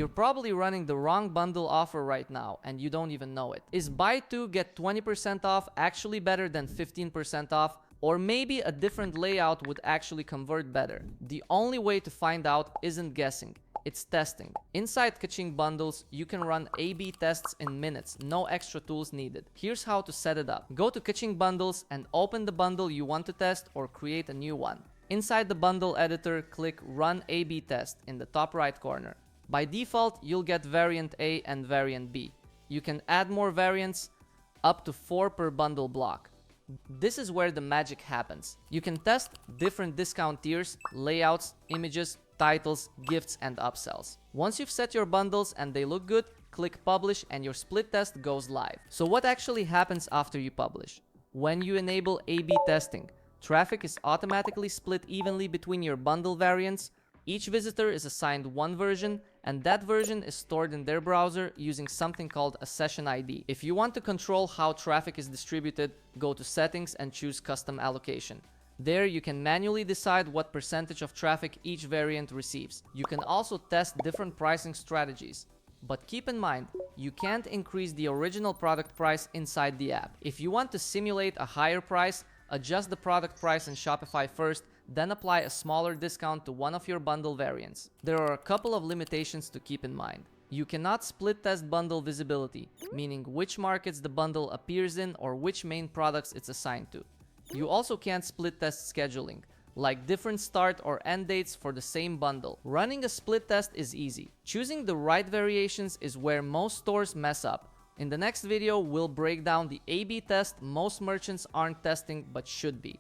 You're probably running the wrong bundle offer right now and you don't even know it. Is buy 2 get 20% off actually better than 15% off? Or maybe a different layout would actually convert better? The only way to find out isn't guessing, it's testing. Inside Kaching bundles, you can run A/B tests in minutes, no extra tools needed. Here's how to set it up. Go to Kaching bundles and open the bundle you want to test or create a new one. Inside the bundle editor, click Run A/B test in the top right corner. By default, you'll get variant A and variant B. You can add more variants, up to 4 per bundle block. This is where the magic happens. You can test different discount tiers, layouts, images, titles, gifts, and upsells. Once you've set your bundles and they look good, click publish and your split test goes live. So what actually happens after you publish? When you enable A/B testing, traffic is automatically split evenly between your bundle variants. Each visitor is assigned one version, and that version is stored in their browser using something called a session ID. If you want to control how traffic is distributed, go to settings and choose custom allocation. There you can manually decide what percentage of traffic each variant receives. You can also test different pricing strategies. But keep in mind, you can't increase the original product price inside the app. If you want to simulate a higher price, adjust the product price in Shopify first, then apply a smaller discount to one of your bundle variants. There are a couple of limitations to keep in mind. You cannot split test bundle visibility, meaning which markets the bundle appears in or which main products it's assigned to. You also can't split test scheduling, like different start or end dates for the same bundle. Running a split test is easy. Choosing the right variations is where most stores mess up. In the next video, we'll break down the A/B test most merchants aren't testing but should be.